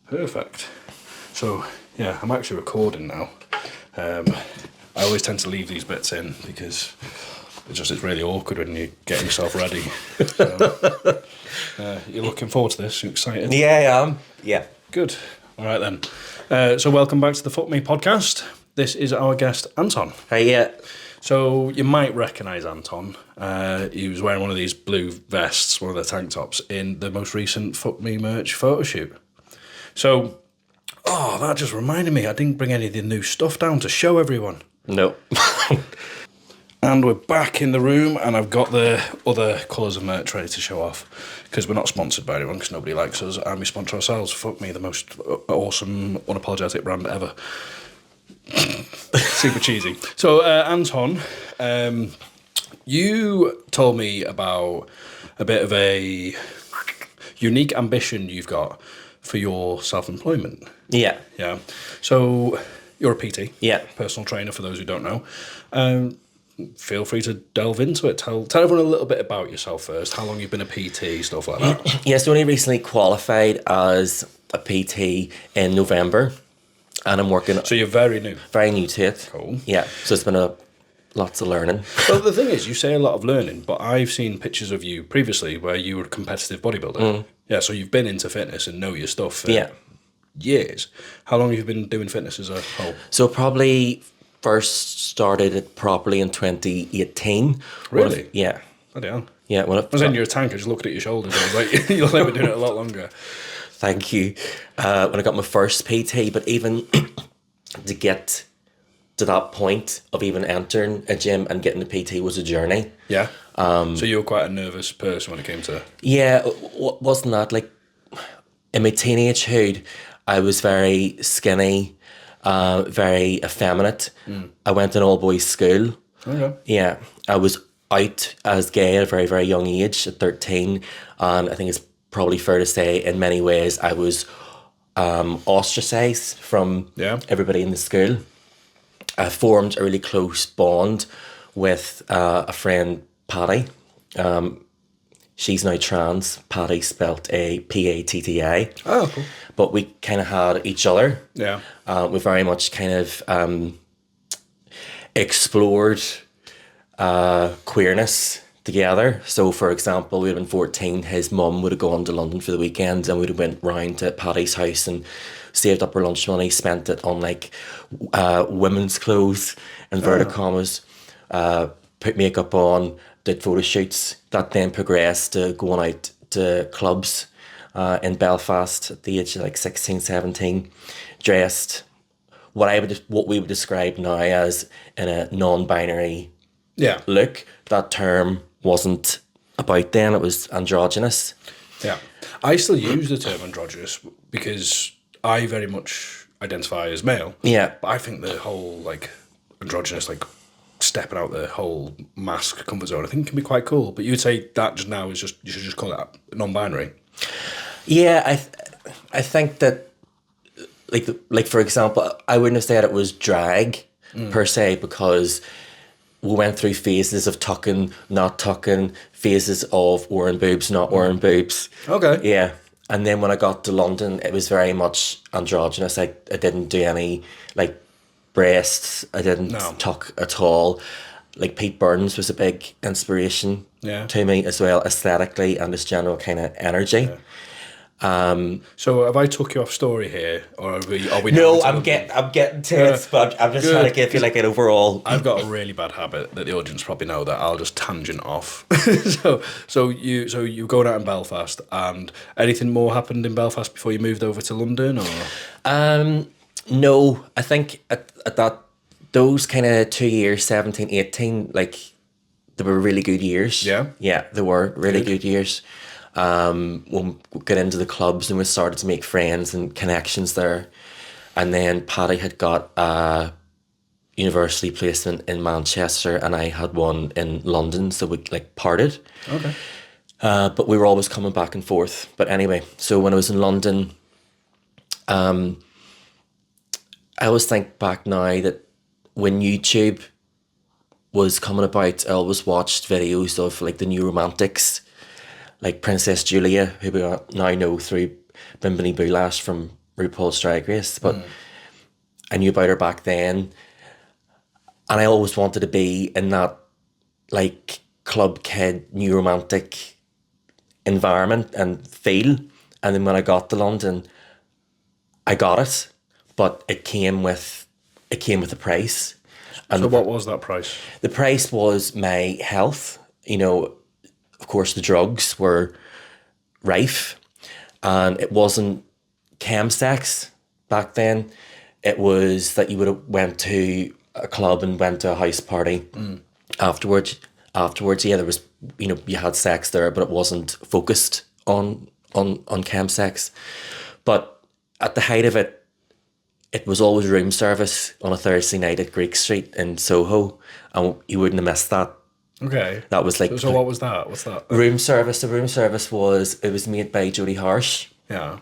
Perfect. So, yeah, I'm actually recording now. I always tend to leave these bits in because it's really awkward when you get yourself ready. So, you're looking forward to this? You're excited? Yeah, I am. Yeah. Good. All right then. So welcome back to the FKME podcast. This is our guest, Anton. Hey, yeah. So you might recognise Anton. He was wearing one of these blue vests, one of the tank tops, in the most recent FKME merch photo shoot. So, that just reminded me, I didn't bring any of the new stuff down to show everyone. No. And we're back in the room, and I've got the other colours of merch ready to show off, because we're not sponsored by anyone, because nobody likes us, and we sponsor ourselves. FKME, the most awesome, unapologetic brand ever. Super cheesy. So, Anton, you told me about a bit of a unique ambition you've got for your self-employment. Yeah. Yeah. So, you're a PT. Yeah. Personal trainer, for those who don't know. Feel free to delve into it. Tell everyone a little bit about yourself first. How long you've been a PT, stuff like that. Yeah, so only recently qualified as a PT in November, and I'm working. So you're very new. Very new to it. Cool. Yeah, so it's been lots of learning. Well, the thing is, you say a lot of learning, but I've seen pictures of you previously where you were a competitive bodybuilder. Yeah, so you've been into fitness and know your stuff for years. How long have you been doing fitness as a whole? So probably first started it properly in 2018. Really? Yeah. Bloody hell. Yeah. I was in your tank, I just looked at your shoulders. I was like, you'll never doing it a lot longer. Thank you. When I got my first PT, but even to get to that point of even entering a gym and getting the PT was a journey. Yeah. So you were quite a nervous person when it came to... Yeah, wasn't that like in my teenagehood, I was very skinny, very effeminate. I went to an all-boys school. Okay. Yeah, I was out as gay at a very, very young age, at 13. And I think it's probably fair to say in many ways I was ostracised from everybody in the school. I formed a really close bond with a friend, Patty. She's now trans. Patty spelt A-P-A-T-T-I. Oh, cool. But we kind of had each other. Yeah. We very much kind of explored queerness together. So, for example, we would have been 14. His mum would have gone to London for the weekend, and we'd have went round to Patty's house and saved up her lunch money, spent it on like women's clothes, inverted commas, put makeup on, did photo shoots. That then progressed to going out to clubs in Belfast at the age of like 16, 17, dressed what we would describe now as in a non-binary look. That term wasn't about then, it was androgynous. Yeah. I still use the term androgynous because I very much identify as male. Yeah. But I think the whole like androgynous, like stepping out the whole mask comfort zone, I think can be quite cool. But you would say that just now is just, you should just call it non-binary. Yeah, I think that like for example, I wouldn't have said it was drag per se, because we went through phases of tucking, not tucking, phases of wearing boobs, not wearing boobs. Okay. Yeah. And then when I got to London, it was very much androgynous. I didn't do any like breasts. I didn't tuck at all. Like Pete Burns was a big inspiration to me as well, aesthetically and his general kind of energy. Yeah. So have I took you off story here, or are we No, I'm getting to it, but I'm just trying to give you like an overall. I've got a really bad habit that the audience probably know, that I'll just tangent off. so you going out in Belfast, and anything more happened in Belfast before you moved over to London, or? No, I think at that those kind of 2 years, 17, 18, like they were really good years. Yeah, they were really good years. When we got into the clubs and we started to make friends and connections there. And then Patty had got a university placement in Manchester and I had one in London, so we like parted. Okay. But we were always coming back and forth. But anyway, so when I was in London, I always think back now that when YouTube was coming about, I always watched videos of like the new romantics, like Princess Julia, who we now know through Bimbini Boulash from RuPaul's Drag Race, but I knew about her back then, and I always wanted to be in that like club kid, new romantic environment and feel. And then when I got to London, I got it, but it came with a price. And So what was that price? the price was my health. You know, of course, the drugs were rife, and it wasn't chemsex back then. It was that you would have went to a club and went to a house party afterwards. Afterwards, yeah, there was, you know, you had sex there, but it wasn't focused on chemsex. But at the height of it, it was always room service on a Thursday night at Greek Street in Soho, and you wouldn't have missed that. Okay. That was like So what was that? What's that? room service. The room service was made by Jodie Harsh, Yeah.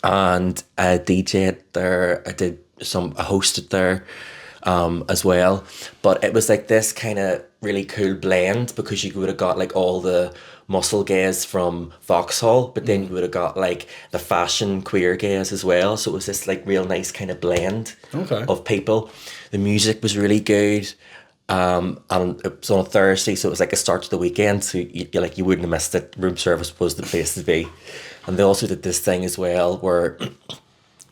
and I DJ'd there. I hosted there as well. But it was like this kind of really cool blend, because you would have got like all the muscle gays from Vauxhall, but then you would have got like the fashion queer gays as well. So it was this like real nice kind of blend of people. The music was really good. And it was on a Thursday, so it was like a start to the weekend. So you wouldn't have missed it. Room service was the place to be. And they also did this thing as well where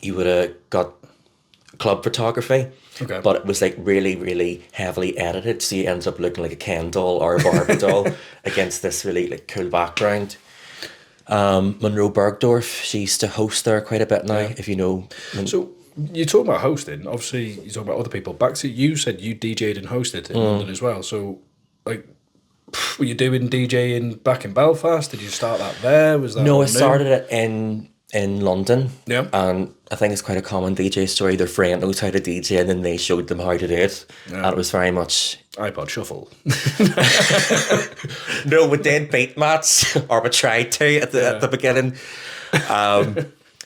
you would have got club photography. Okay. But it was like really, really heavily edited. So you ended up looking like a Ken doll or a Barbie doll against this really like cool background. Monroe Bergdorf, she used to host there quite a bit now, if you know. So you're talking about hosting. Obviously, you're talking about other people. Back to you said you DJ'd and hosted in London as well. So, like, were you doing DJing back in Belfast? Did you start that there? Was that No, all I new? started it in London. Yeah. And I think it's quite a common DJ story. Their friend knows how to DJ, and then they showed them how to do it. Yeah. And it was very much... iPod Shuffle. No, we did beat match, or we tried to at the beginning.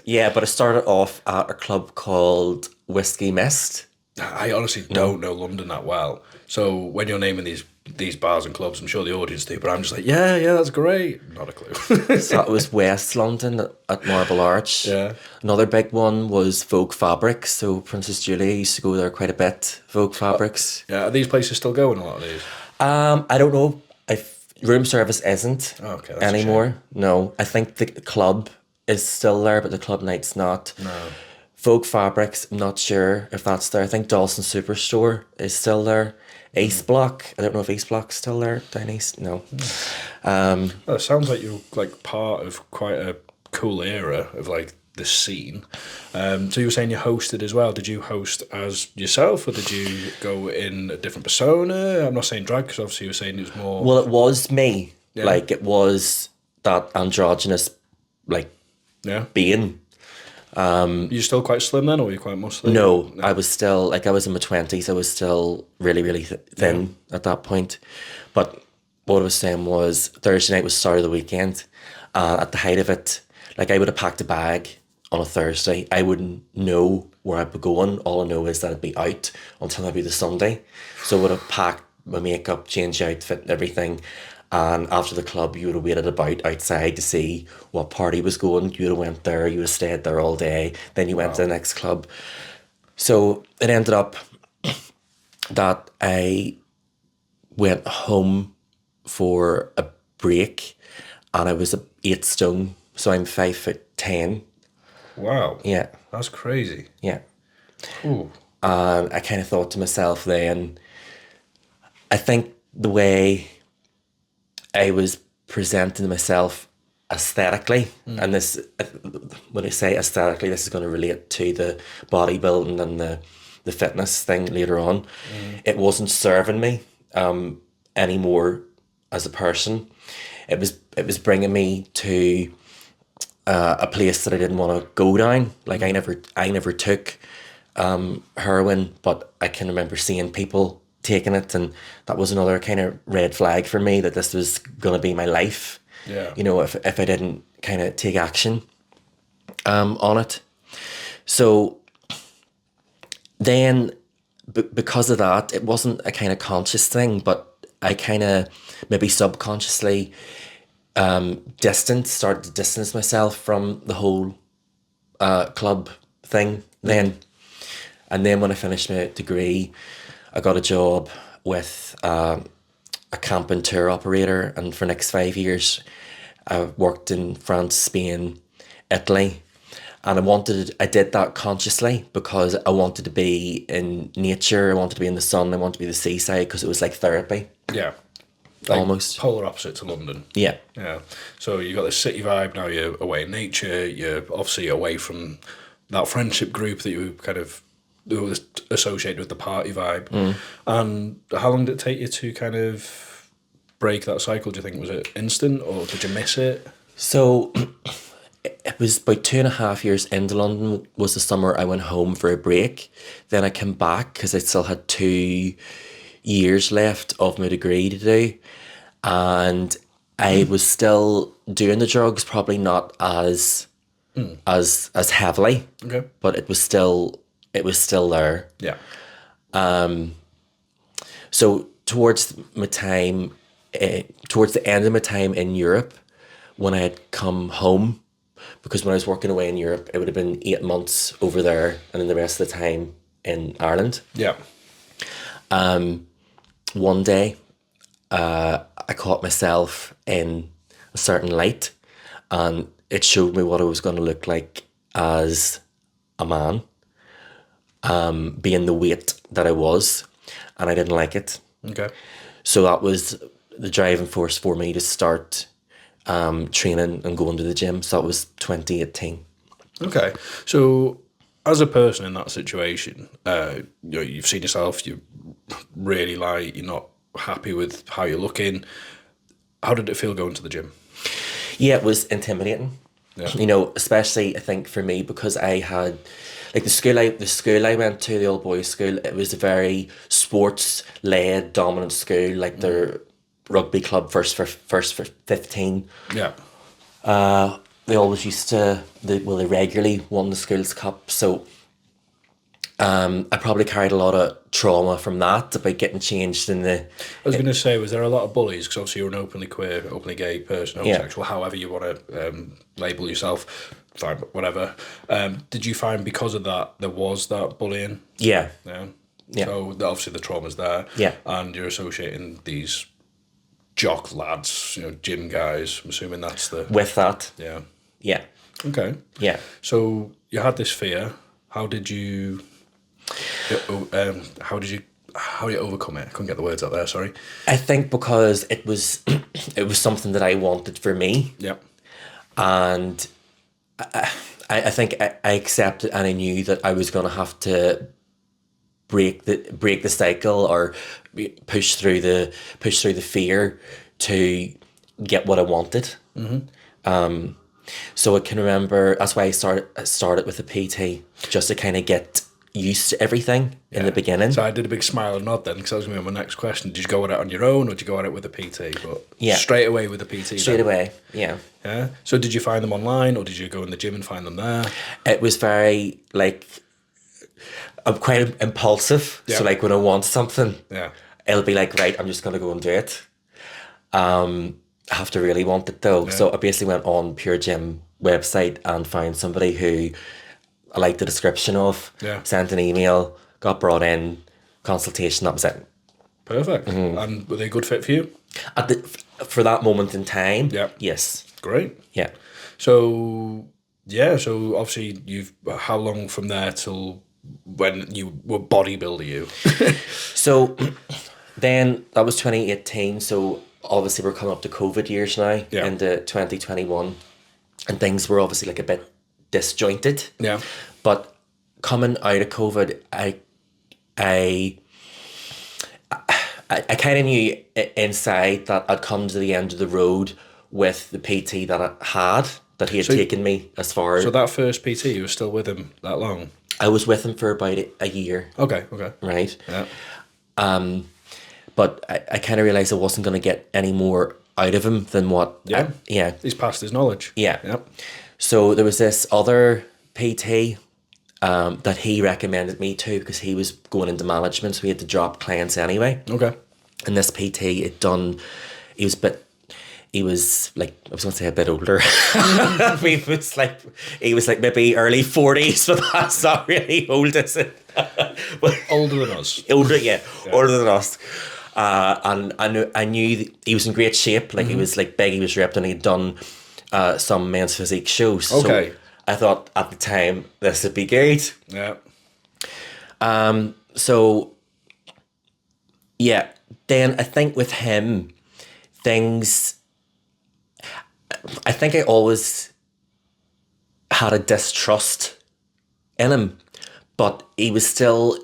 Yeah, but I started off at a club called Whiskey Mist. I honestly don't know London that well. So when you're naming these bars and clubs, I'm sure the audience do, but I'm just like, yeah, that's great. Not a clue. So that was West London at Marble Arch. Yeah. Another big one was Vogue Fabrics. So Princess Julia used to go there quite a bit. Vogue Fabrics. Yeah, are these places still going, a lot of these? I don't know if room service isn't Okay, that's a anymore. No, I think the club is still there, but the club night's not. No. Vogue Fabrics, I'm not sure if that's there. I think Dawson Superstore is still there. Ace Block, I don't know if Ace Block's still there down east. No. Well, it sounds like you're like part of quite a cool era of like the scene. So you were saying you hosted as well. Did you host as yourself, or did you go in a different persona? I'm not saying drag, because obviously you were saying it was more... Well, it was me. Yeah. Like, it was that androgynous, like, Yeah. being. You still quite slim then, or were you quite muscly? No, I was still, like, I was in my 20s. I was still really, really thin at that point. But what I was saying was Thursday night was start of the weekend. At the height of it, like, I would have packed a bag on a Thursday. I wouldn't know where I'd be going. All I know is that I'd be out until maybe the Sunday. So I would have packed my makeup, changed outfit and everything. And after the club, you would have waited about outside to see what party was going. You would have went there, you would have stayed there all day. Then you went to the next club. So it ended up that I went home for a break, and I was 8 stone. So I'm 5'10". Wow. Yeah, That's crazy. yeah. Ooh. And I kind of thought to myself then, I think the way I was presenting myself aesthetically, and this, when I say aesthetically, this is going to relate to the bodybuilding and the fitness thing later on. It wasn't serving me anymore as a person. It was bringing me to a place that I didn't want to go down. Like, I never took heroin, but I can remember seeing people taking it, and that was another kind of red flag for me, that this was going to be my life. Yeah. You know, if I didn't kind of take action on it. So then, because of that, it wasn't a kind of conscious thing, but I kind of maybe subconsciously started to distance myself from the whole club thing then. And then when I finished my degree, I got a job with a camping tour operator, and for the next 5 years, I worked in France, Spain, Italy. And I did that consciously because I wanted to be in nature, I wanted to be in the sun, I wanted to be the seaside because it was like therapy. Yeah. Like almost. Polar opposite to London. Yeah. Yeah. So you got this city vibe, now you're away in nature, you're obviously away from that friendship group that you kind of was associated with the party vibe. And how long did it take you to kind of break that cycle? Do you think, was it instant or did you miss it? So it was about 2.5 years into London was the summer I went home for a break. Then I came back because I still had 2 years left of my degree to do. And I was still doing the drugs, probably not as heavily. Okay. But it was still there. Yeah. So towards the end of my time in Europe, when I had come home, because when I was working away in Europe, it would have been 8 months over there, and then the rest of the time in Ireland. Yeah. One day, I caught myself in a certain light, and it showed me what I was going to look like as a man, being the weight that I was, and I didn't like it. Okay. So that was the driving force for me to start training and going to the gym. So that was 2018. Okay. So as a person in that situation, you've seen yourself, you really like, you're not happy with how you're looking. How did it feel going to the gym? Yeah, it was intimidating. Yeah. Especially I think for me because I had like the school I went to, the old boys school, it was a very sports led dominant school, like their rugby club first for 15. Yeah. They always used to they regularly won the school's cup, so I probably carried a lot of trauma from that about getting changed in the. I was going to say, was there a lot of bullies? Because obviously you're an openly queer, openly gay person, homosexual, however you want to label yourself, fine, whatever. Did you find because of that there was that bullying? Yeah. Yeah. Yeah. So obviously the trauma's there. Yeah. And you're associating these jock lads, gym guys. I'm assuming that's the. With that. Yeah. Yeah. Okay. Yeah. So you had this fear. How did you overcome it? I couldn't get the words out there, sorry. I think because it was it was something that I wanted for me. Yeah. And I think I accepted, and I knew that I was going to have to break the cycle or push through the fear to get what I wanted. So I can remember that's why I started with a PT, just to kind of get used to everything in the beginning. So I did a big smile and nod then, because that was going to be my next question. Did you go at it on your own, or did you go at it with a PT? But straight away with a PT. Straight away, yeah. Yeah. So did you find them online, or did you go in the gym and find them there? It was very I'm quite impulsive. Yeah. So when I want something, yeah, it'll be like, right, I'm just gonna go and do it. I have to really want it though. Yeah. So I basically went on Pure Gym website and found somebody who I liked the description of, sent an email, got brought in, consultation, that was it. Perfect. And were they a good fit for you? For that moment in time, yes. Great. Yeah. So obviously how long from there till when you were bodybuilder you? So then that was 2018, so obviously we're coming up to COVID years now, into 2021, and things were obviously a bit disjointed. Yeah. But coming out of COVID, I kind of knew inside that I'd come to the end of the road with the PT that I had, that he had taken me as far. So that first PT, you were still with him that long? I was with him for about a year. Okay. Right? Yeah. But I kind of realised I wasn't going to get any more out of him than what... Yeah. He's passed his knowledge. Yeah. Yep. So there was this other PT that he recommended me to because he was going into management, so he had to drop clients anyway. Okay. And this PT he was he was like, I was going to say a bit older. I mean, he was like maybe early 40s, but that's not really old, is it? But Older than us. older, yeah, older than us. And I knew that he was in great shape. Like he was like big, he was ripped, and he'd done some men's physique shows. Okay. So I thought at the time this would be good. Yeah. So yeah, then I think with him, I think I always had a distrust in him, but he was still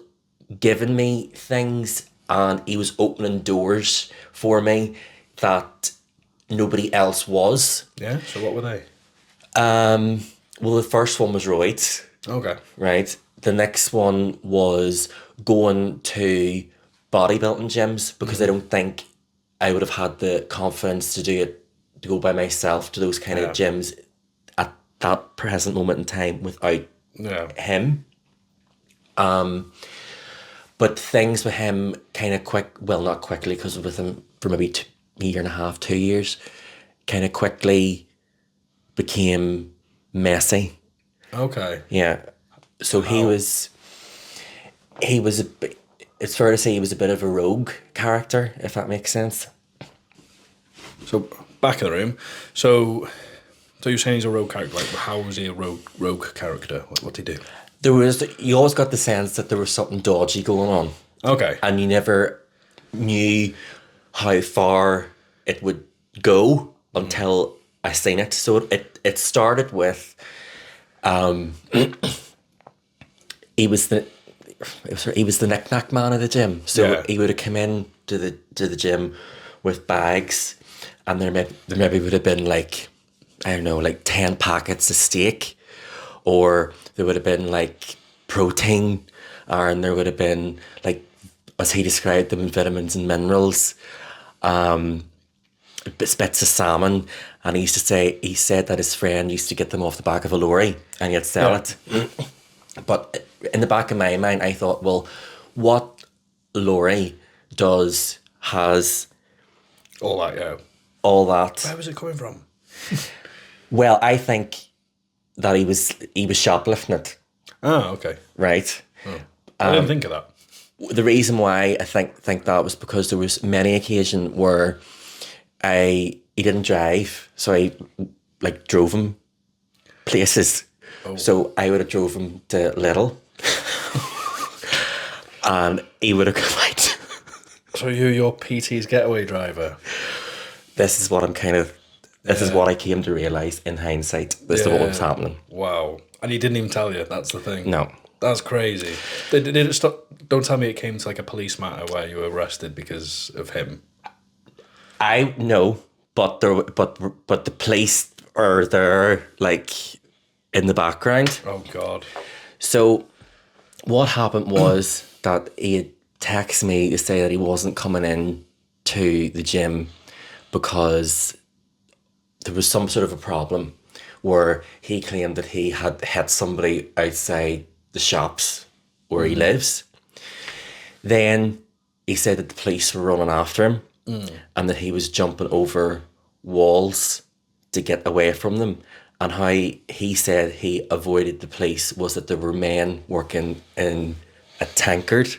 giving me things, and he was opening doors for me that nobody else was. Yeah. So what were they? Well, the first one was roids, Okay. right? The next one was going to bodybuilding gyms, because I don't think I would have had the confidence to do it, to go by myself to those kind of gyms at that present moment in time without him. But things with him kind of not quickly, because with him for maybe a year and a half, 2 years, kind of quickly became messy. Okay. Yeah. So he was a bit, it's fair to say he was a bit of a rogue character, if that makes sense. So back in the room. So you're saying he's a rogue character. Like, how was he a rogue character? What did he do? You always got the sense that there was something dodgy going on. Okay. And you never knew how far it would go until I seen it. So it started with he was the knick-knack man of the gym. So he would have come in to the gym with bags, and there maybe would have been like, I don't know, like 10 packets of steak, or there would have been like protein, and there would have been, like, as he described them, vitamins and minerals, bits of salmon. And he said that his friend used to get them off the back of a lorry and he'd sell it. But in the back of my mind, I thought, well, what lorry has all that? Where was it coming from? Well, I think that he was shoplifting it. Oh, okay. Right. Oh. I didn't think of that. The reason why I think that was because there was many occasions where he didn't drive, so I like drove him places. Oh. So I would have drove him to Lidl, and he would have come out. So you're your PT's getaway driver. This is what is what I came to realise in hindsight. This is what was happening. Wow. And he didn't even tell you, that's the thing. No. That's crazy. Did it stop? Don't tell me it came to like a police matter where you were arrested because of him. I know, but the police are there, like, in the background. Oh God. So what happened was that he had texted me to say that he wasn't coming in to the gym because there was some sort of a problem where he claimed that he had hit somebody outside the shops where he lives. Then he said that the police were running after him and that he was jumping over walls to get away from them. And how he said he avoided the police was that there were men working in a tankard,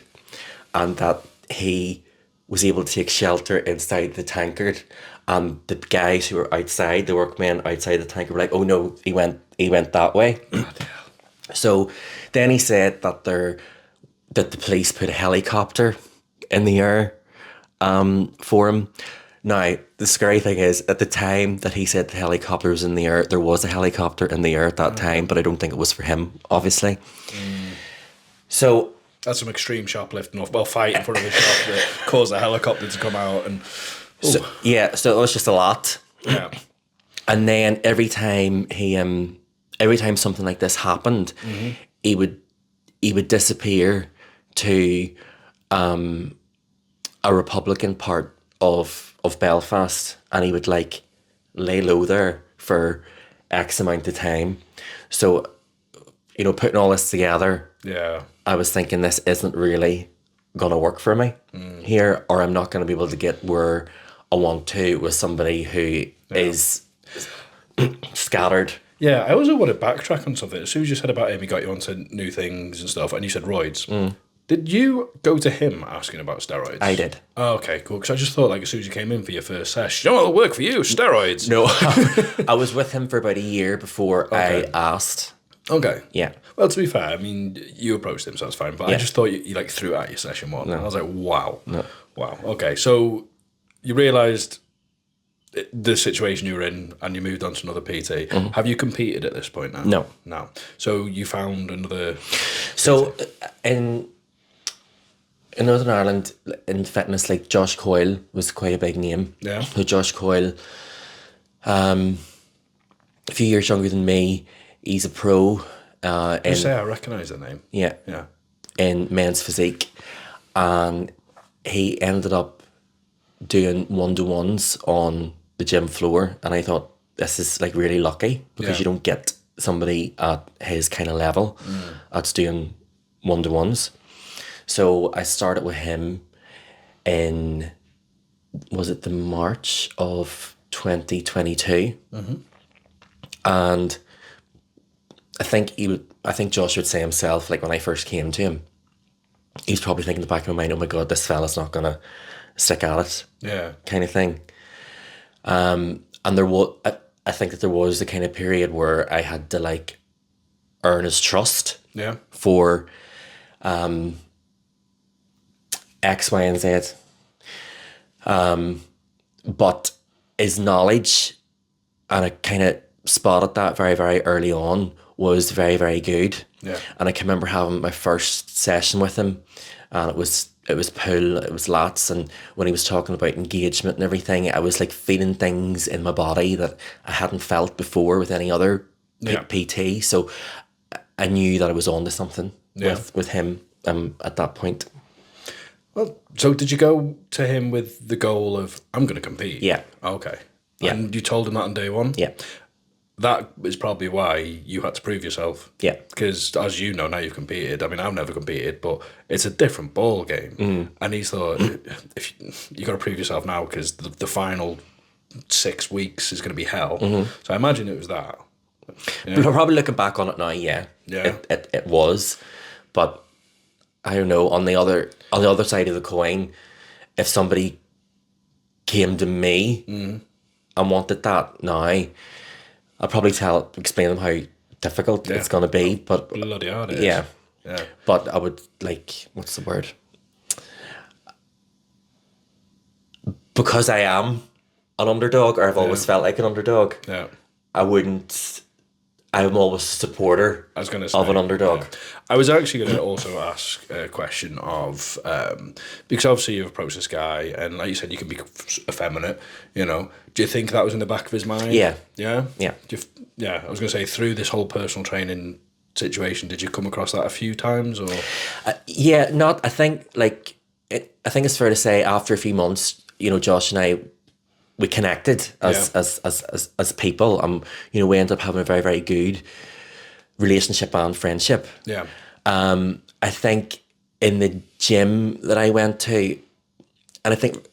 and that he was able to take shelter inside the tankard. And the guys who were outside, the workmen outside the tankard, were like, "Oh no, he went that way." So then he said that the police put a helicopter in the air for him. Now, the scary thing is, at the time that he said the helicopter was in the air, there was a helicopter in the air at that time, but I don't think it was for him, obviously. So that's some extreme shoplifting, well, fight in front of a shop that caused a helicopter to come out. And so it was just a lot. Yeah. And then every time something like this happened, he would disappear to a Republican part of Belfast, and he would like lay low there for X amount of time. So, putting all this together, I was thinking this isn't really gonna work for me here, or I'm not gonna be able to get where I want to with somebody who is scattered. Yeah, I also want to backtrack on something. As soon as you said about him, he got you onto new things and stuff, and you said roids. Did you go to him asking about steroids? I did. Oh, okay, cool. Because I just thought, like, as soon as you came in for your first session, it'll work for you, steroids. No, I was with him for about a year before I asked. Okay. Yeah. Well, to be fair, I mean, you approached him, so that's fine. But I just thought you like threw out your session one. No. I was like, wow. No. Wow. Okay, so you realised the situation you were in and you moved on to another PT. Have you competed at this point now? No. No. So you found another... So in Northern Ireland, in fitness, like Josh Coyle was quite a big name. Yeah. So Josh Coyle, a few years younger than me, he's a pro. I say I recognise the name. Yeah. Yeah. In men's physique. And he ended up doing one-to-ones on the gym floor. And I thought, this is like really lucky because you don't get somebody at his kind of level that's doing one-to-ones. So I started with him in, was it the March of 2022? And I think Josh would say himself, like when I first came to him, he's probably thinking in the back of my mind, oh my God, this fella's not going to stick at it. Yeah. Kind of thing. And there was, I think that there was the kind of period where I had to like earn his trust. Yeah. For X, Y, and Z. But his knowledge, and I kind of spotted that very, very early on, was very, very good. Yeah. And I can remember having my first session with him, and it was pull, it was lats, and when he was talking about engagement and everything, I was like feeling things in my body that I hadn't felt before with any other PT. So I knew that I was on to something with him at that point. Well, so did you go to him with the goal of, I'm going to compete? Yeah. Okay. Yeah. And you told him that on day one? Yeah. That is probably why you had to prove yourself. Yeah. Because as you know, now you've competed. I mean, I've never competed, but it's a different ball game. And he thought, if you got to prove yourself now because the final 6 weeks is going to be hell. So I imagine it was that. Yeah. Probably looking back on it now, yeah. It was. But I don't know, on the other side of the coin, if somebody came to me and wanted that now, I'd probably explain them how difficult it's going to be. But bloody hard it is. Yeah. But I would, like, what's the word? Because I am an underdog, or I've always felt like an underdog, I'm always a supporter of an underdog. Yeah. I was actually going to also ask a question of, because obviously you've approached this guy and like you said, you can be effeminate, you know. Do you think that was in the back of his mind? Yeah. Yeah? Yeah. I was going to say, through this whole personal training situation, did you come across that a few times or? I think it's fair to say after a few months, you know, Josh and I, we connected as people. You know, we ended up having a very, very good relationship and friendship. Yeah. I think in the gym that I went to, and I think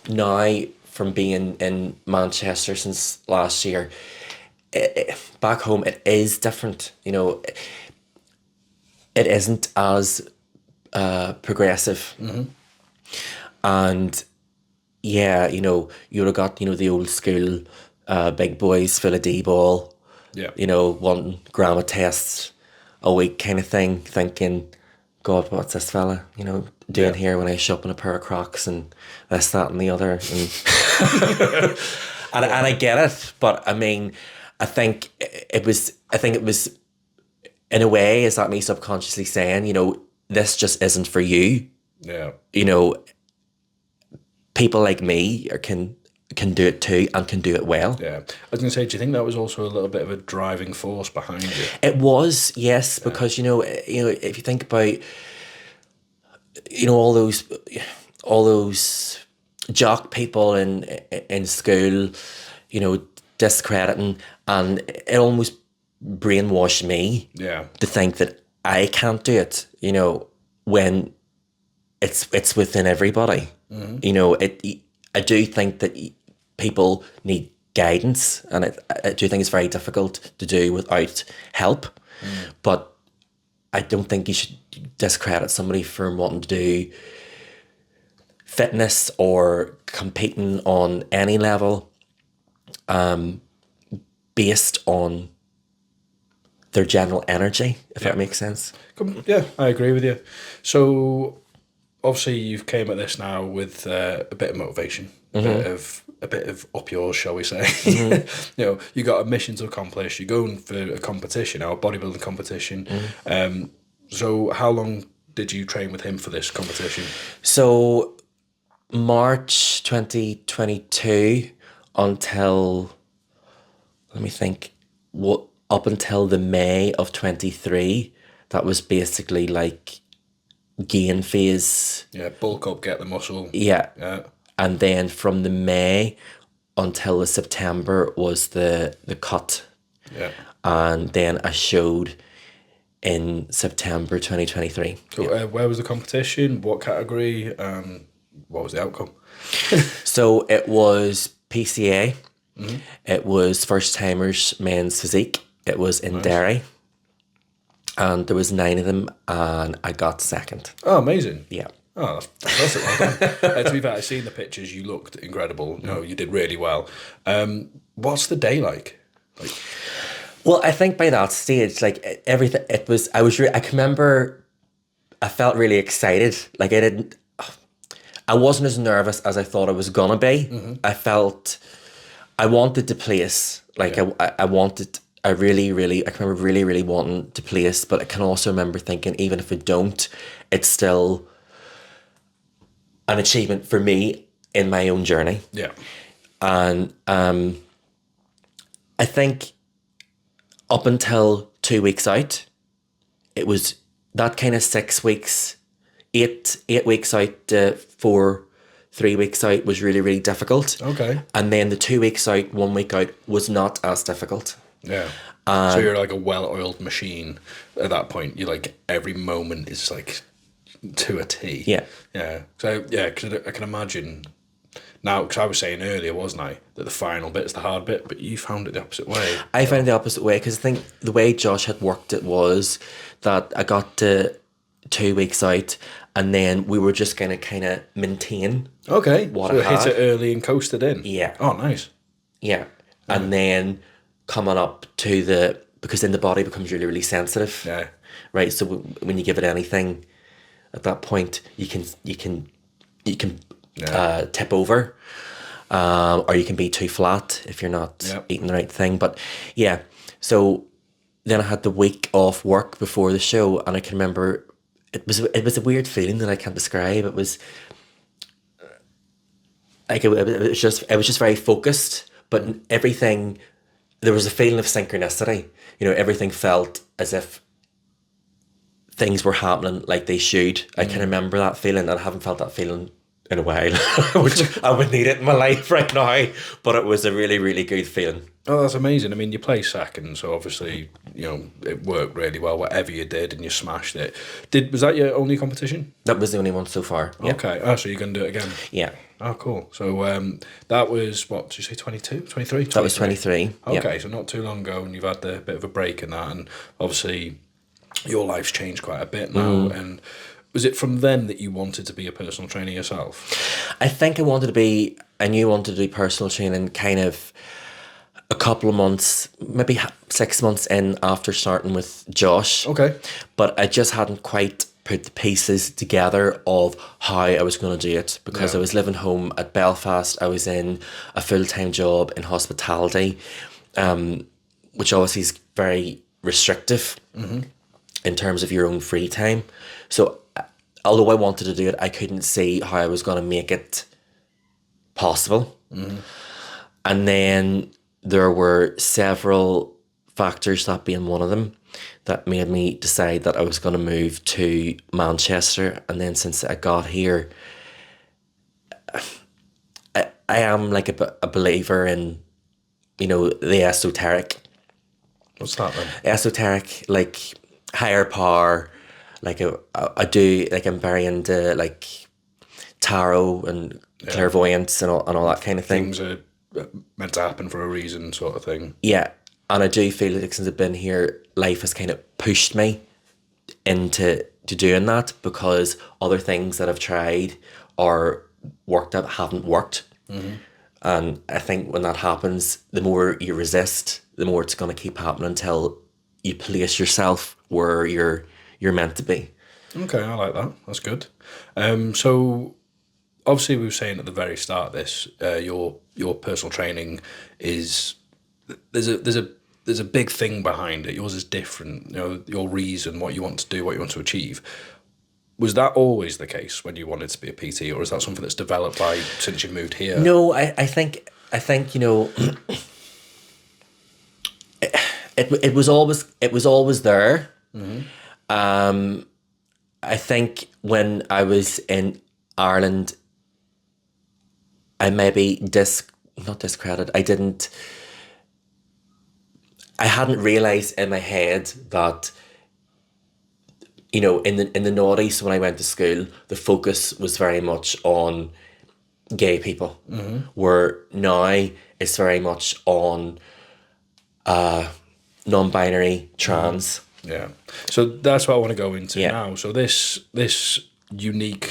now from being in Manchester since last year, back home it is different. You know, it isn't as progressive. And yeah, you know, you would have got, you know, the old school big boys full of D-ball, you know, wanting grammar tests a week kind of thing, thinking, God, what's this fella, you know, doing here when I show up in a pair of Crocs and this, that and the other. And, and I get it, but I mean, I think it was, in a way, is that me subconsciously saying, you know, this just isn't for you. Yeah. You know, people like me can do it too and can do it well. Yeah. I was going to say, do you think that was also a little bit of a driving force behind you? It was, yes, because, you know, if you think about, you know, all those jock people in school, you know, discrediting, and it almost brainwashed me to think that I can't do it, you know, when it's within everybody. You know, I do think that people need guidance, and I do think it's very difficult to do without help. But I don't think you should discredit somebody for wanting to do fitness or competing on any level based on their general energy, if that makes sense. Yeah, I agree with you. So obviously you've came at this now with a bit of motivation, a bit of up yours, shall we say. You know, you got a mission to accomplish. You're going for a competition, a bodybuilding competition. So how long did you train with him for this competition? So March 2022 until, let me think, what up until the May of 23, that was basically like gain phase. Yeah, bulk up, get the muscle. Yeah. Yeah. And then from the May until the September was the cut. Yeah. And then I showed in September 2023. So where was the competition? What category? What was the outcome? So it was PCA. It was first timers men's physique. It was in Derry. And there was 9 of them, and I got second. Oh, amazing. Yeah. Oh, that's fantastic. Well done. To be fair, I've seen the pictures. You looked incredible. No, you did really well. What's the day like? Well, I think by that stage, like everything, I can remember I felt really excited. Like I wasn't as nervous as I thought I was gonna be. I wanted to place. Like I can remember really, really wanting to place, but I can also remember thinking, even if I don't, it's still an achievement for me in my own journey. Yeah. And I think up until 2 weeks out, it was that kind of 6 weeks, 8 weeks out, 3 weeks out was really, really difficult. Okay. And then the 2 weeks out, 1 week out was not as difficult. Yeah. So you're like a well-oiled machine at that point. You're like, every moment is like to a T. Yeah. Yeah. So, yeah, because I can imagine now, because I was saying earlier, wasn't I, that the final bit's the hard bit, but you found it the opposite way. I found it the opposite way, because I think the way Josh had worked it was that I got to 2 weeks out, and then we were just going to kind of maintain. Okay. What so I hit had. it early and coasted in. Yeah. Oh, nice. Yeah. And then coming up to because then the body becomes really, really sensitive. Yeah. Right. So when you give it anything at that point, you can tip over, or you can be too flat if you're not eating the right thing. But yeah, so then I had the week off work before the show, and I can remember it was a weird feeling that I can't describe. It was like it was just very focused, but everything, there was a feeling of synchronicity. You know, everything felt as if things were happening like they should. I can remember that feeling, and I haven't felt that feeling in a while, which I would need it in my life right now. But it was a really, really good feeling. Oh, that's amazing. I mean, you placed second, so obviously, you know, it worked really well, whatever you did, and you smashed it. Was that your only competition? That was the only one so far. Yeah. Okay. Oh, so you're going to do it again? Yeah. Oh, cool. So that was, what, did you say 22, 23? That was 23. Okay, so not too long ago, and you've had a bit of a break in that, and obviously your life's changed quite a bit now. And was it from then that you wanted to be a personal trainer yourself? I think I knew I wanted to do personal training kind of a couple of months, maybe 6 months in after starting with Josh. Okay. But I just hadn't quite put the pieces together of how I was going to do it, because I was living home at Belfast. I was in a full-time job in hospitality, which obviously is very restrictive in terms of your own free time. So although I wanted to do it, I couldn't see how I was going to make it possible. And then there were several factors, that being one of them, that made me decide that I was going to move to Manchester. And then since I got here, I am like a believer in, you know, the esoteric. What's that then? Esoteric, like higher power. Like I do, like I'm very into like tarot and clairvoyance and all that kind of thing. Things are meant to happen for a reason, sort of thing. Yeah, and I do feel like since I've been here, life has kind of pushed me into doing that, because other things that I've tried or worked at haven't worked. And I think when that happens, the more you resist, the more it's going to keep happening until you place yourself where you're meant to be. Okay, I like that. That's good. So obviously we were saying at the very start of this, your personal training is there's a big thing behind it. Yours is different. You know, your reason, what you want to do, what you want to achieve. Was that always the case when you wanted to be a PT, or is that something that's developed since you've moved here? No, I think you know, it was always there. I think when I was in Ireland, I maybe not discredited. I hadn't realised in my head that, you know, in the noughties when I went to school, the focus was very much on gay people, where now it's very much on non-binary, trans. Yeah. So that's what I want to go into Yeah. now. So this unique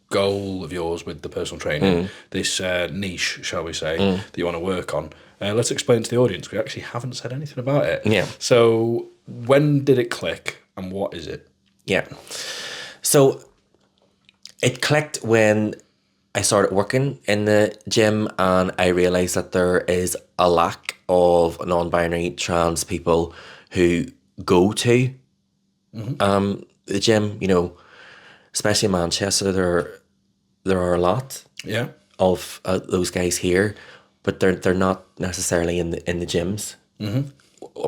goal of yours with the personal training, this niche, shall we say, that you want to work on. Let's explain to the audience. We actually haven't said anything about it. Yeah. So when did it click, and what is it? Yeah. So it clicked when I started working in the gym, and I realised that there is a lack of non-binary trans people who go to the gym. You know, especially in Manchester, there are a lot of those guys here, but they're not necessarily in the gyms.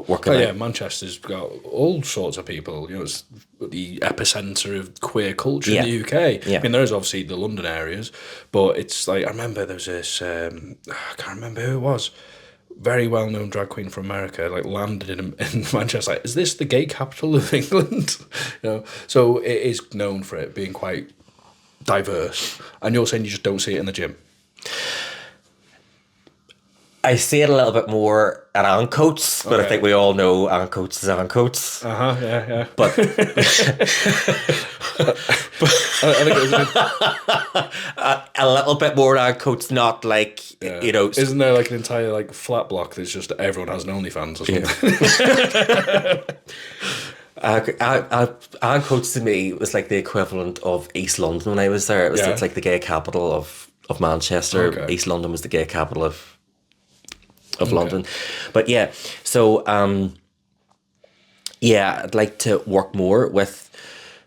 Working out. Yeah, Manchester's got all sorts of people. You know, it's the epicenter of queer culture in the UK. Yeah. I mean, there is obviously the London areas, but it's like, I remember there was this, I can't remember who it was, very well-known drag queen from America, like landed in Manchester. Like, is this the gay capital of England? You know, so it is known for it being quite diverse. And you're saying you just don't see it in the gym? I see it a little bit more at Ancoats, but I think we all know Ancoats is Ancoats. Yeah. But I think it was a little bit more at Ancoats, not like, you know... Isn't there like an entire like flat block that's just everyone has an OnlyFans or something? Ancoats to me was like the equivalent of East London when I was there. It's like the gay capital of Manchester. Okay. East London was the gay capital of London. But yeah, so I'd like to work more with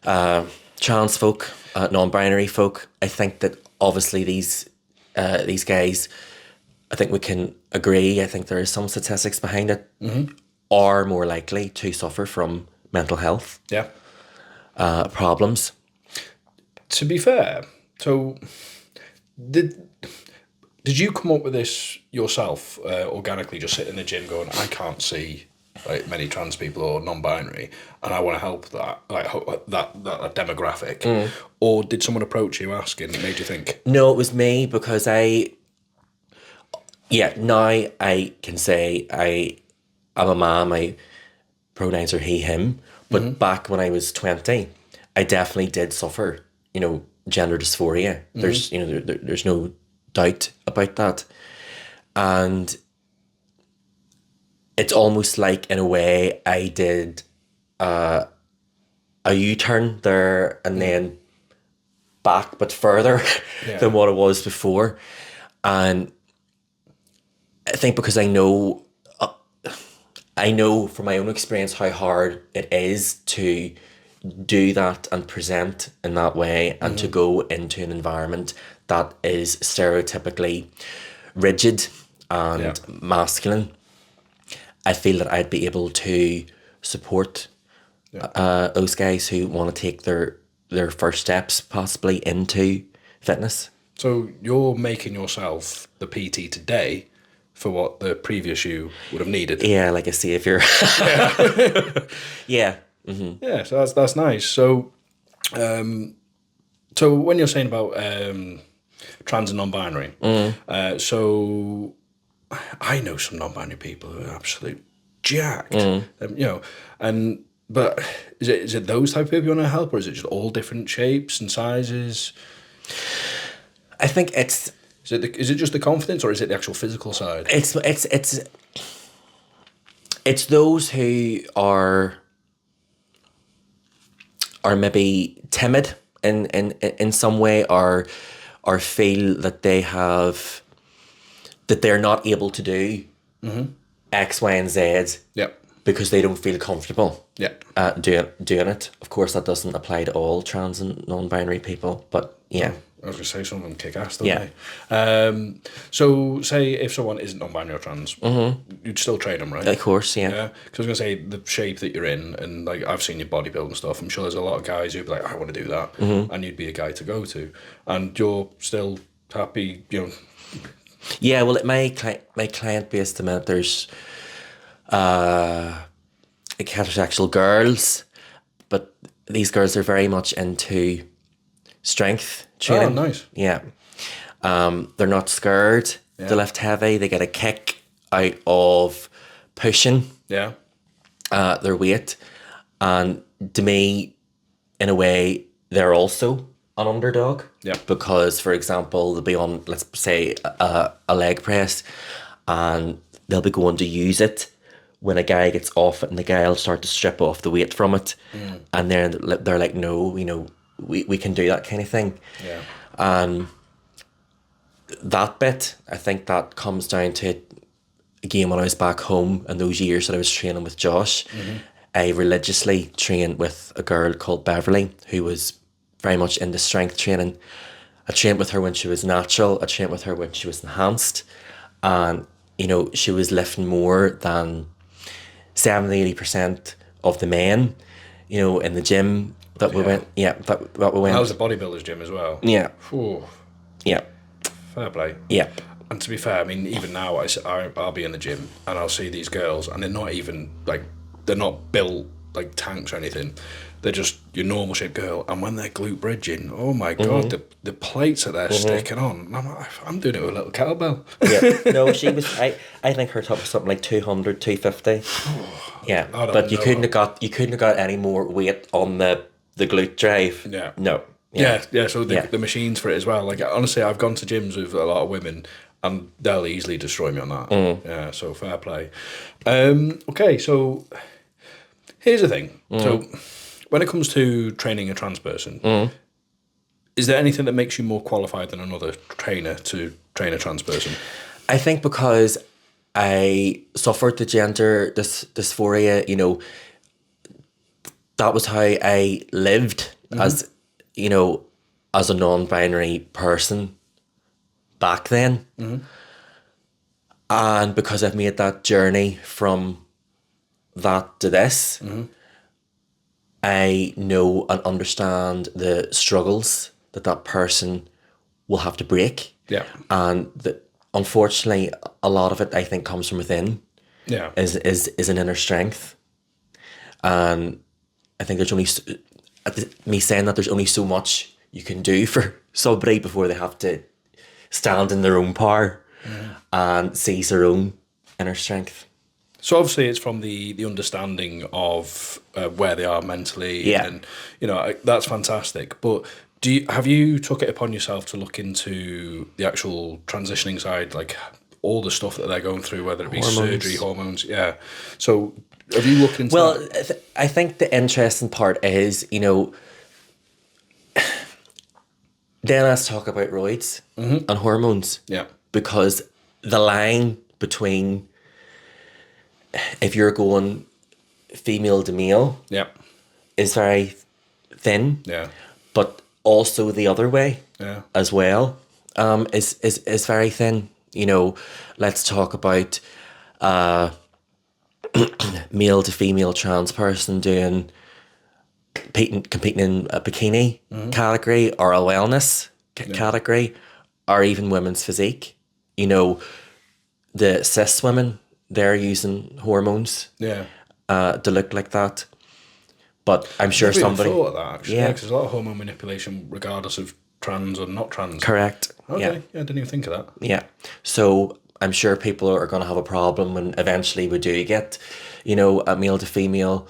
trans folk, non-binary folk. I think that obviously these guys, I think we can agree, I think there is some statistics behind it, are more likely to suffer from mental health problems. To be fair, so did you come up with this yourself, organically, just sitting in the gym going, I can't see like many trans people or non-binary, and I want to help that, like that demographic? Or did someone approach you asking, and made you think? No, it was me, because now I can say I'm a man, my pronouns are he, him, but back when I was 20, I definitely did suffer, you know, gender dysphoria. There's, you know, there's no doubt about that. And it's almost like, in a way, I did a U-turn there and then back, but further than what it was before. And I think because I know from my own experience how hard it is to do that and present in that way, and to go into an environment that is stereotypically rigid and masculine. I feel that I'd be able to support those guys who want to take their first steps possibly into fitness. So you're making yourself the PT today for what the previous you would have needed. Yeah, like a saviour. Yeah. Yeah, so that's nice. So So when you're saying about trans and non-binary, so I know some non-binary people who are absolute jacked, but is it those type of people you want to help, or is it just all different shapes and sizes? I think it's Is it just the confidence, or is it the actual physical side? it's those who are maybe timid in some way, or feel that they're not able to do X, Y, and Z. Yeah. Because they don't feel comfortable. Yeah. Doing it. Of course, that doesn't apply to all trans and non-binary people, but yeah. I was going to say some of them kick ass, don't Yeah. they? So, say if someone isn't non-binary or trans, you'd still train them, right? Of course, yeah. Yeah. Because I was going to say the shape that you're in, and like I've seen your bodybuilding and stuff. I'm sure there's a lot of guys who'd be like, I want to do that, and you'd be a guy to go to, and you're still happy, Yeah, well, at my client base, the minute there's heterosexual girls, but these girls are very much into strength training. Oh, nice. Yeah. They're not scared to lift heavy. They get a kick out of pushing Yeah. their weight. And to me, in a way, they're also an underdog. Yeah. Because, for example, they'll be on, let's say, a leg press, and they'll be going to use it when a guy gets off it, and the guy will start to strip off the weight from it. And then they're like, no, we can do that kind of thing. Yeah. And that bit, I think that comes down to, again, when I was back home in those years that I was training with Josh, I religiously trained with a girl called Beverly, who was very much into strength training. I trained with her when she was natural. I trained with her when she was enhanced. And, she was lifting more than 70-80% of the men, in the gym that we went. Yeah, that we went. That was a bodybuilder's gym as well. Yeah. Ooh, Yeah. fair play. Yeah. And to be fair, I mean, even now, I'll be in the gym and I'll see these girls, and they're not even they're not built like tanks or anything. They're just your normal shaped girl, and when they're glute bridging, oh my god, the plates that they're sticking on. And I'm like, I'm doing it with a little kettlebell. Yeah. No, she was. I think her top was something like 200, 250. Yeah, but you couldn't have got any more weight on the glute drive. Yeah. No. Yeah. So the machines for it as well. Like honestly, I've gone to gyms with a lot of women, and they'll easily destroy me on that. Yeah. So fair play. Okay. So here's the thing. So when it comes to training a trans person, is there anything that makes you more qualified than another trainer to train a trans person? I think because I suffered the gender dysphoria, that was how I lived as a non-binary person back then. And because I've made that journey from that to this, I know and understand the struggles that person will have to break. Yeah. And unfortunately, a lot of it, I think, comes from within. Yeah. Is an inner strength. And I think there's only, me saying that, there's only so much you can do for somebody before they have to stand in their own power and seize their own inner strength. So obviously it's from the understanding of where they are mentally, and that's fantastic. But have you took it upon yourself to look into the actual transitioning side, like all the stuff that they're going through, whether it be surgery, hormones? Yeah. So have you looked into that? Well, I think the interesting part is, then let's talk about roids and hormones. Yeah. Because the line between, if you're going female to male, is very thin. Yeah. But also the other way, as well, is very thin. Let's talk about male to female trans person competing in a bikini category, or a wellness category, or even women's physique. The cis women, they're using hormones to look like that. But I'm sure Never even somebody... thought of that, actually. Yeah. Because there's a lot of hormone manipulation regardless of trans or not trans. Correct. Okay, Yeah. yeah, I didn't even think of that. Yeah. So I'm sure people are going to have a problem when eventually we do get, you know, a male to female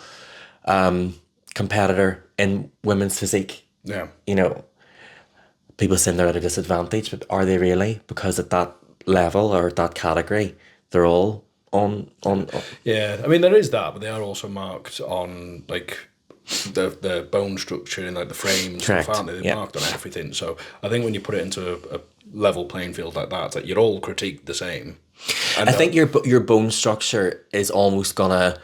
competitor in women's physique. Yeah. You know, people saying they're at a disadvantage, but are they really? Because at that level or at that category, they're all on. Yeah, I mean, there is that, but they are also marked on, like, the bone structure and, like, the frame and stuff, Correct. aren't they? They're Yeah. marked on everything. So I think when you put it into a level playing field like that, it's like you're all critiqued the same. And I think your bone structure is almost gonna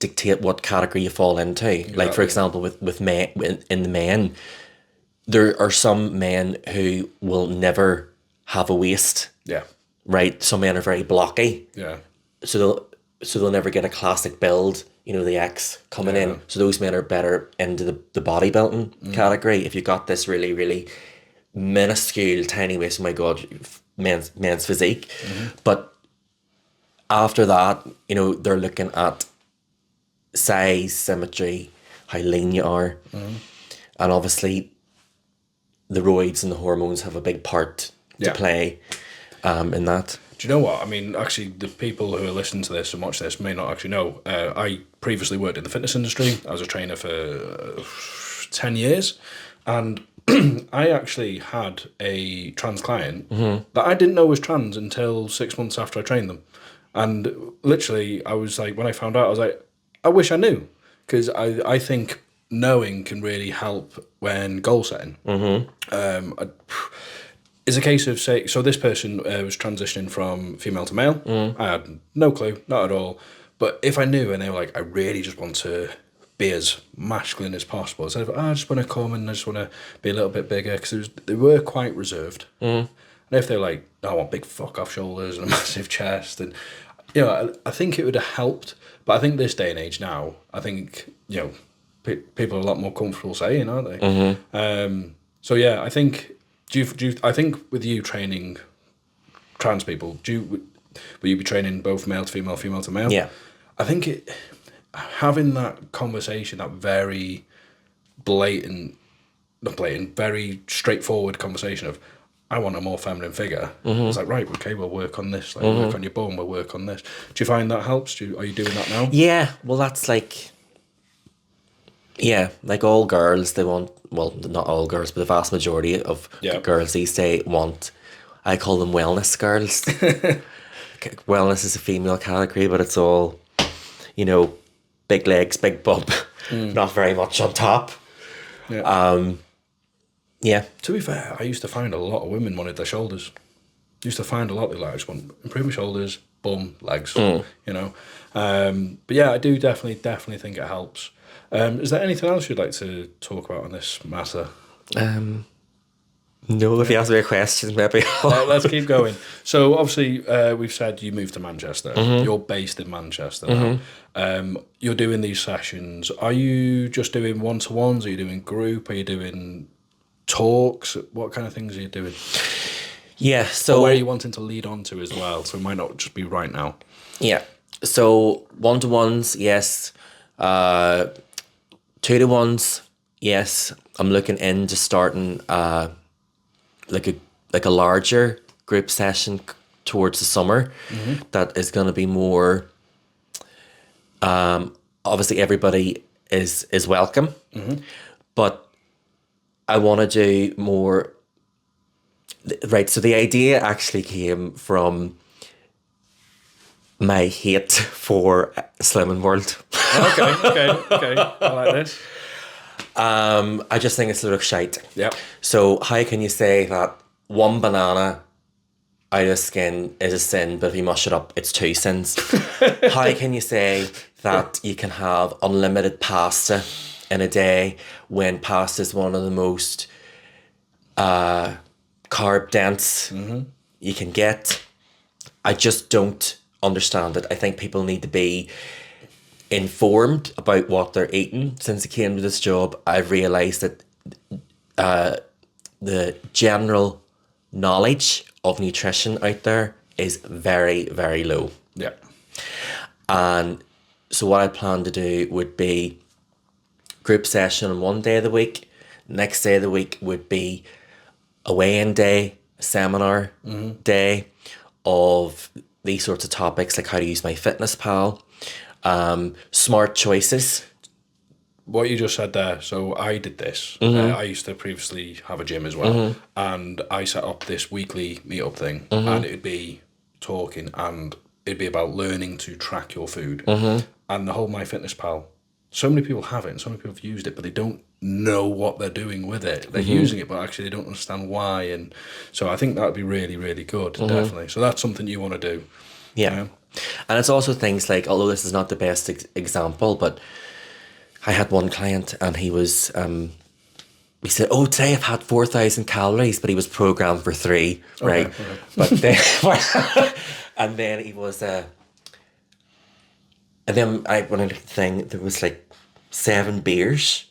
dictate what category you fall into. Like, for Exactly. example, with men, in the men, there are some men who will never have a waist. Yeah, Right, some men are very blocky, yeah, so they'll never get a classic build. You know, the X coming in. So those men are better into the bodybuilding category. If you got this really, really minuscule, tiny waist, oh my god, men's physique. But after that, you know, they're looking at size, symmetry, how lean you are, and obviously the roids and the hormones have a big part to Yeah. play in that. Do you know what? I mean, actually, the people who are listening to this and watch this may not actually know. I previously worked in the fitness industry. I was a trainer for 10 years. And I actually had a trans client that I didn't know was trans until 6 months after I trained them. And literally, I was like, when I found out, I was like, I wish I knew. Because I think knowing can really help when goal setting. It's a case of, say, so this person was transitioning from female to male. I had no clue, not at all. But if I knew and they were like, I really just want to be as masculine as possible, instead of, I just want to come and I just want to be a little bit bigger, because they were quite reserved. And if they're like, I want big fuck off shoulders and a massive chest, and, you know, I think it would have helped. But I think this day and age now, I think, you know, people are a lot more comfortable saying, aren't they? So yeah, I think... I think with you training trans people, will you be training both male to female, female to male? Yeah. I think having that conversation, that very very straightforward conversation of, I want a more feminine figure. It's like, right, okay, we'll work on this. Like, we'll work on your bone, we'll work on this. Do you find that helps? Are you doing that now? Yeah, well, that's like... Yeah, like all girls, they want... Well, not all girls, but the vast majority of girls these days want... I call them wellness girls. Wellness is a female category, but it's all, you know, big legs, big bump, not very much on top. Yeah. Yeah. To be fair, I used to find a lot of women wanted their shoulders. Used to find a lot of like, I just want to improve my shoulders, bum, legs, you know. But yeah, I do definitely think it helps. Is there anything else you'd like to talk about on this matter? No, if you ask me a question, maybe. Let's keep going. So obviously, we've said you moved to Manchester. You're based in Manchester now. You're doing these sessions. Are you just doing one-to-ones? Are you doing group? Are you doing talks? What kind of things are you doing? Yeah, so... Or where are you wanting to lead on to as well? So it might not just be right now. Yeah, so one-to-ones, yes. 2-to-1s, yes. I'm looking into starting like a larger group session towards the summer. That is going to be more. Obviously, everybody is welcome, but I want to do more. Right. So the idea actually came from my hate for Slimming World. Okay. I like this. I just think it's a load of shite. Yep. So how can you say that one banana out of skin is a sin, but if you mush it up, it's 2 sins? How can you say that you can have unlimited pasta in a day when pasta is one of the most carb dense you can get? I just don't understand it. I think people need to be informed about what they're eating. Since I came to this job, I've realised that the general knowledge of nutrition out there is very, very low. Yeah. And so what I plan to do would be group session on one day of the week. Next day of the week would be a weigh-in day, a seminar day of these sorts of topics, like how to use MyFitnessPal, smart choices. What you just said there, so I did this. I used to previously have a gym as well, and I set up this weekly meetup thing, and it'd be talking, and it'd be about learning to track your food. And the whole MyFitnessPal, so many people have it, and so many people have used it, but they don't know what they're doing with it. They're using it, but actually they don't understand why. And so I think that would be really, really good, definitely. So that's something you want to do. Yeah. And it's also things like, although this is not the best example, but I had one client and he was, he said, oh, today I've had 4,000 calories, but he was programmed for 3, right? Okay. But then, and then he was, and then I went into the thing, there was like 7 beers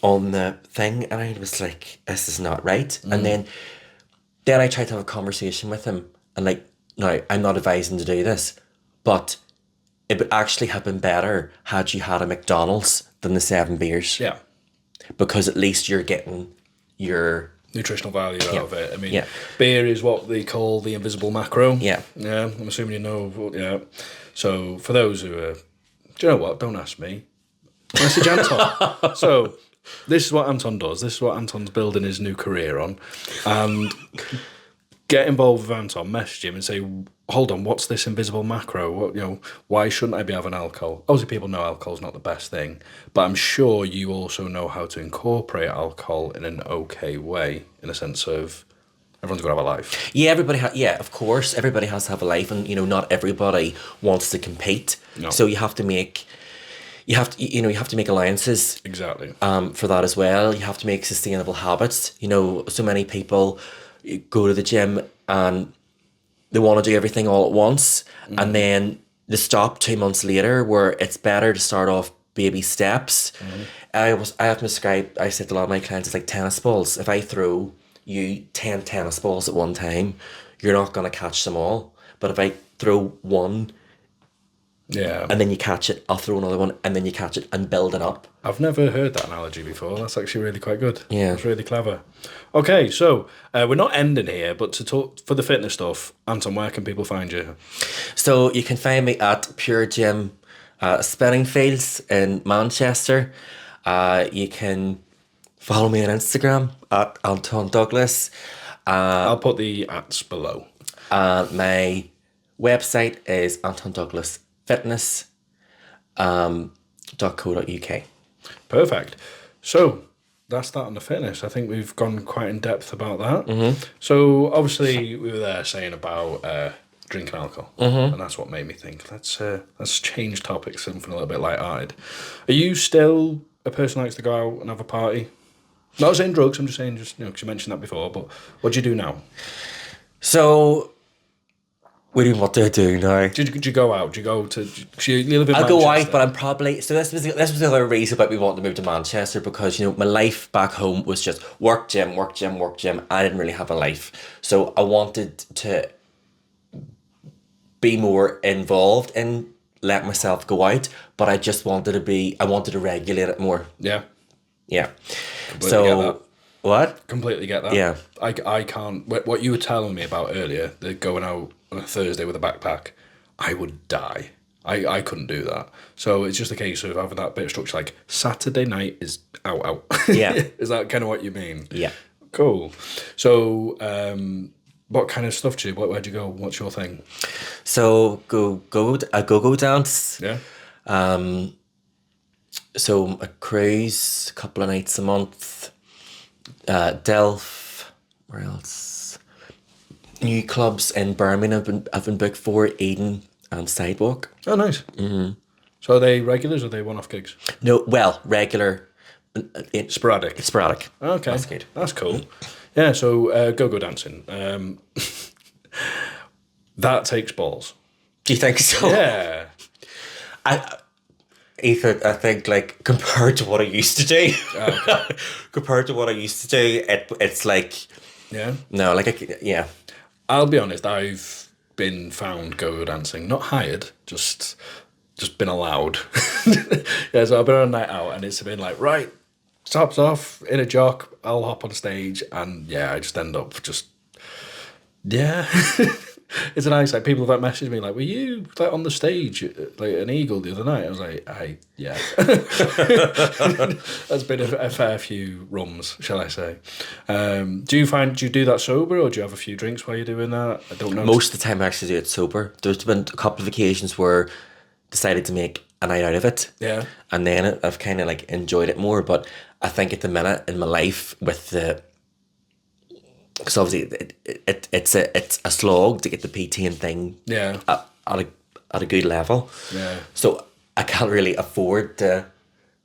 on the thing, and I was like, this is not right. And then I tried to have a conversation with him, and like, no, I'm not advising to do this, but it would actually have been better had you had a McDonald's than the 7 beers. Yeah. Because at least you're getting your nutritional value out of it. I mean, Yeah. beer is what they call the invisible macro. Yeah. Yeah, I'm assuming you know. Yeah. So for those who are, do you know what? Don't ask me. Message Anton. So this is what Anton does. This is what Anton's building his new career on. And get involved with Anton, message him and say, hold on, what's this invisible macro? What, why shouldn't I be having alcohol? Obviously, people know alcohol's not the best thing, but I'm sure you also know how to incorporate alcohol in an okay way, in a sense of everyone's got to have a life. Yeah, of course, everybody has to have a life, and not everybody wants to compete. No. So you have to make alliances. Exactly. For that as well. You have to make sustainable habits. So many people go to the gym and they want to do everything all at once, and then they stop 2 months later, where it's better to start off baby steps. I said to a lot of my clients, it's like tennis balls. If I throw you 10 tennis balls at one time, you're not going to catch them all. But if I throw one, and then you catch it, I'll throw another one, and then you catch it, and build it up. I've never heard that analogy before. That's actually really quite good. Yeah. That's really clever. Okay, so we're not ending here, but to talk for the fitness stuff, Anton, where can people find you? So you can find me at Pure Gym Spinningfields in Manchester. You can follow me on Instagram at Anton Douglas. I'll put the ats below. My website is antondouglasfitness.co.uk. Perfect. So that's that on the fitness. I think we've gone quite in depth about that. So obviously we were there saying about drinking alcohol, and that's what made me think let's change topics, something a little bit light-hearted. Are you still a person who likes to go out and have a party? Not saying drugs. I'm just saying because you mentioned that before. But what do you do now? So, what do I do now? Do you go out? Do you go to? You live in I'll Manchester. go out, but I'm probably... So this was the other reason about me wanting to move to Manchester, because, my life back home was just work, gym, work, gym, work, gym. I didn't really have a life. So I wanted to be more involved and let myself go out, but I wanted to regulate it more. Yeah. Yeah. Completely So... get that. What? Completely get that. Yeah. I can't... What you were telling me about earlier, the going out on a Thursday with a backpack, I would die. I couldn't do that. So it's just a case of having that bit of structure, like Saturday night is out. Yeah. Is that kind of what you mean? Yeah. Cool. So what kind of stuff do you... Where'd you go? What's your thing? So go dance. Yeah. So a cruise, a couple of nights a month. Delph, where else? New clubs in Birmingham have been booked for, Eden and Sidewalk. Oh, nice. So are they regulars or are they one-off gigs? No, well, regular. Sporadic. Sporadic. Okay. That's good. That's cool. Yeah, so go dancing. That takes balls. Do you think so? Yeah. Ethan, I think, like, compared to what I used to do, it's like... Yeah. No, like, yeah. I'll be honest, I've been found go-go dancing. Not hired, just just been allowed. Yeah, so I've been on a night out and it's been like, right, tops off, in a jock, I'll hop on stage, and yeah, I just end up just, yeah. It's a nice, like, people have like messaged me like, were you like on the stage like an Eagle the other night? I was like, yeah. That's been a fair few rums, shall I say. Do you do that sober, or do you have a few drinks while you're doing that? I don't know. Most of the time I actually do it sober. There's been a couple of occasions where I decided to make a night out of it. Yeah. And then I've kind of like enjoyed it more. But I think at the minute in my life with the, because obviously it's a slog to get the PT and thing Yeah. at a good level. Yeah. So I can't really afford to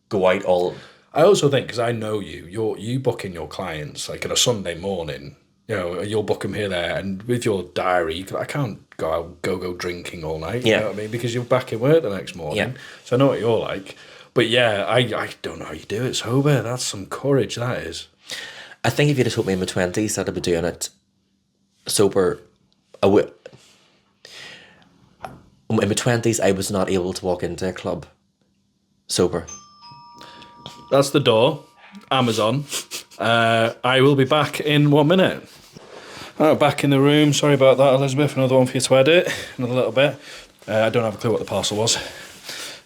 go out all. I also think, because I know you book in your clients like on a Sunday morning, you know, you'll book them here, there, and with your diary, I can't go out, go drinking all night, Yeah. you know what I mean? Because you're back in work the next morning. Yeah. So I know what you're like. But yeah, I don't know how you do it sober. That's some courage, that is. I think if you'd have told me in my 20s that I'd be doing it sober, in my 20s, I was not able to walk into a club sober. That's the door. Amazon. I will be back in 1 minute. Oh, back in the room. Sorry about that, Elizabeth. Another one for you to edit. Another little bit. I don't have a clue what the parcel was.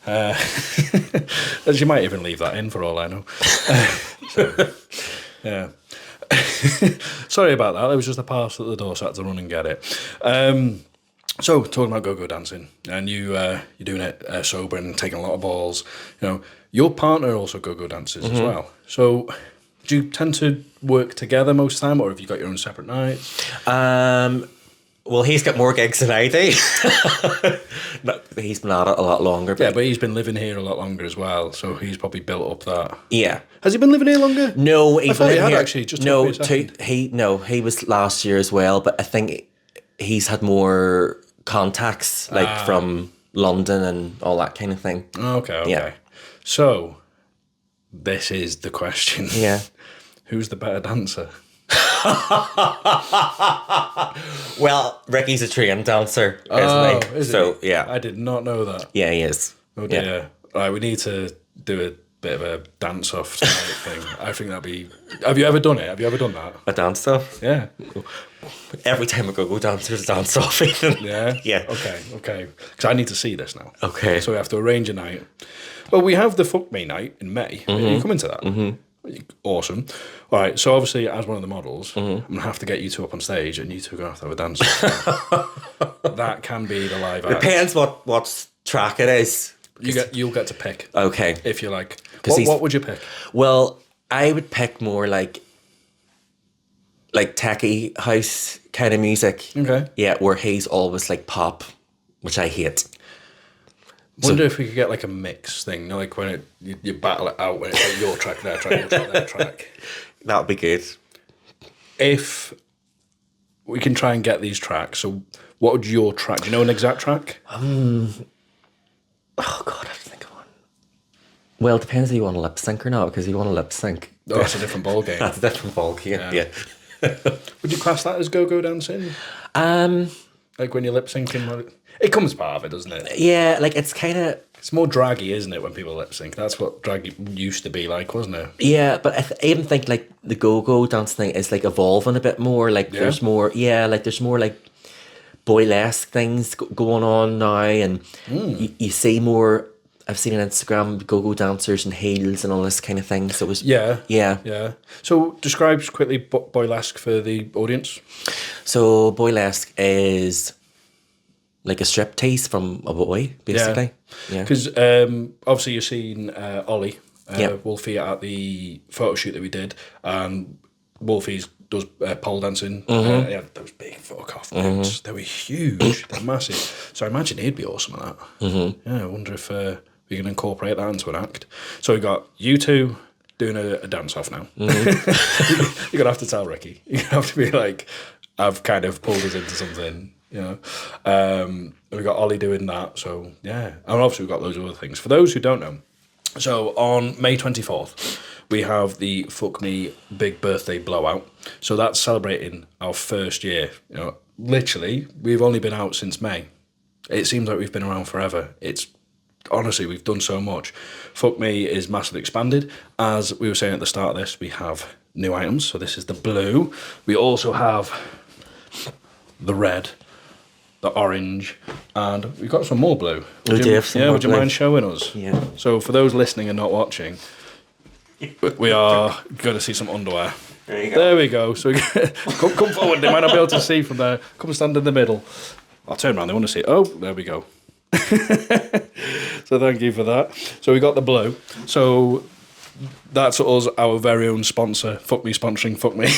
As you might even leave that in for all I know. So, yeah. Sorry about that. It was just a parcel at the door, so I had to run and get it. So, talking about go-go dancing, and you're doing it sober and taking a lot of balls. You know, your partner also go-go dances as well. So, do you tend to work together most of the time, or have you got your own separate nights? Well, he's got more gigs than I do. But he's been at it a lot longer. Yeah, but he's been living here a lot longer as well, so he's probably built up that. Yeah. Has he been living here longer? No, he's thought he been had here. actually, just no, took me a second. he was last year as well. But I think he's had more contacts, like from London and all that kind of thing. Okay. Yeah. So, this is the question. Yeah. Who's the better dancer? Well, Ricky's a trained dancer, isn't he? Is So he? yeah, I did not know that. yeah, he is. Oh dear. All right, we need to do a bit of a dance-off tonight thing. I think that'd be... Have you ever done it? Have you ever done that? A dance off. Yeah. Every time I go dance, there's a dance off. Ethan. Yeah? Yeah. Okay. Because I need to see this now. Okay. So we have to arrange a night. Well, we have the Fuck Me night in May. You come into that? Mm-hmm. Awesome. All right, so obviously, as one of the models, I'm going to have to get you two up on stage, and you two are going to have a dance. That can be the live act. Depends what track it is. You'll get to pick. Okay. If you like. 'Cause What would you pick? Well, I would pick more like techie house kind of music. Okay. Yeah, where he's always like pop, which I hate. Wonder if we could get like a mix thing, you know, like when you battle it out when it's like your track, their track, your track, their track. That would be good. If we can try and get these tracks, so what would your track? Do you know an exact track? Oh God, I have to think of one. Well, it depends if you want to lip sync or not, because if you want to lip sync, Oh, that's a different ball game. that's a different ball game. Yeah. Would you class that as go-go dancing? Like when you're lip syncing, it comes part of it, doesn't it? Yeah, like it's kind of. It's more draggy, isn't it, when people lip sync? That's what drag used to be like, wasn't it? Yeah, but I even think like the go-go dance thing is like evolving a bit more. Like there's more, there's more like boylesque things going on now, and you see more. I've seen on Instagram go-go dancers and heels and all this kind of thing. So it was yeah. So describe quickly boylesque for the audience. So boylesque is like a striptease from a boy, basically. Yeah. Because obviously you've seen Ollie, Wolfie at the photo shoot that we did, and Wolfie does pole dancing. He had those big fuck-off boots. They were huge. They're massive. So I imagine he'd be awesome at that. Yeah, I wonder if we can incorporate that into an act. So we got you two doing a dance-off now. You're going to have to tell Ricky. You're going to have to be like, I've kind of pulled us into something. You know, we got Ollie doing that, so yeah, and obviously we've got loads of other things. For those who don't know, so on May 24th, we have the Fuck Me Big Birthday Blowout. So that's celebrating our first year. You know, literally, we've only been out since May. It seems like we've been around forever. honestly, we've done so much. Fuck Me is massively expanded. As we were saying at the start of this, we have new items. So this is the blue. We also have the red, the orange, and we've got some more blue. Would you mind showing us? Yeah. So for those listening and not watching, we are going to see some underwear. There you go. There we go. So come forward. They might not be able to see from there. Come stand in the middle. I'll turn around. They want to see. Oh, there we go. So thank you for that. So we got the blue. So that's us, our very own sponsor. Fuck Me sponsoring Fuck Me.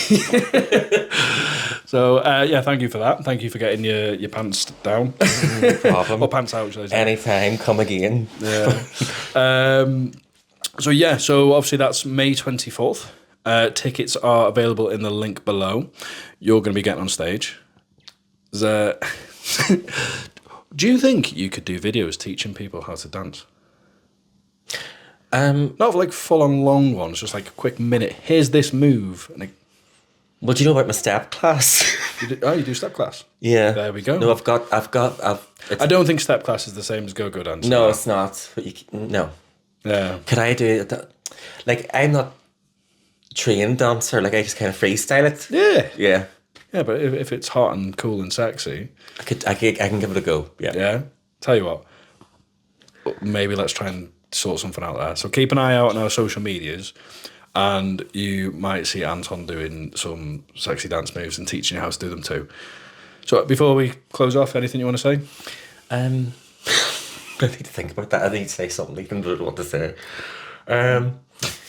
So yeah, thank you for that. Thank you for getting your pants down. No problem. Or pants out, should I say. Anytime, come again. Yeah. So obviously that's May 24th. Tickets are available in the link below. You're going to be getting on stage. Do you think you could do videos teaching people how to dance? Not like full-on long ones, just like a quick minute. Here's this move. And What do you know about my step class? you do step class? Yeah. There we go. No, I don't think step class is the same as go-go dance. No, it's not. But no. Yeah. Could I do it? Like, I'm not trained dancer. Like, I just kind of freestyle it. Yeah. Yeah. Yeah, but if it's hot and cool and sexy, I can give it a go. Yeah. yeah. Tell you what, maybe let's try and sort something out there. So keep an eye out on our social medias, and you might see Anton doing some sexy dance moves and teaching you how to do them too. So before we close off, anything you want to say? I need to think about that. I need to say something. Ethan, but I don't know what to say.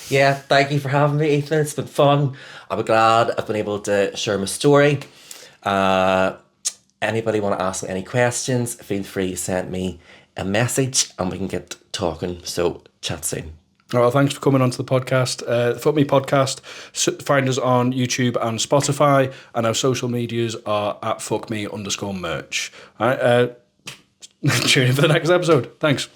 Yeah, thank you for having me, Ethan. It's been fun. I'm glad I've been able to share my story. Anybody want to ask me any questions, feel free to send me a message and we can get talking. So, chat soon. All right, thanks for coming onto the podcast. The Fuck Me podcast. Find us on YouTube and Spotify, and our social medias are at fuckme_merch. All right, tune in for the next episode. Thanks.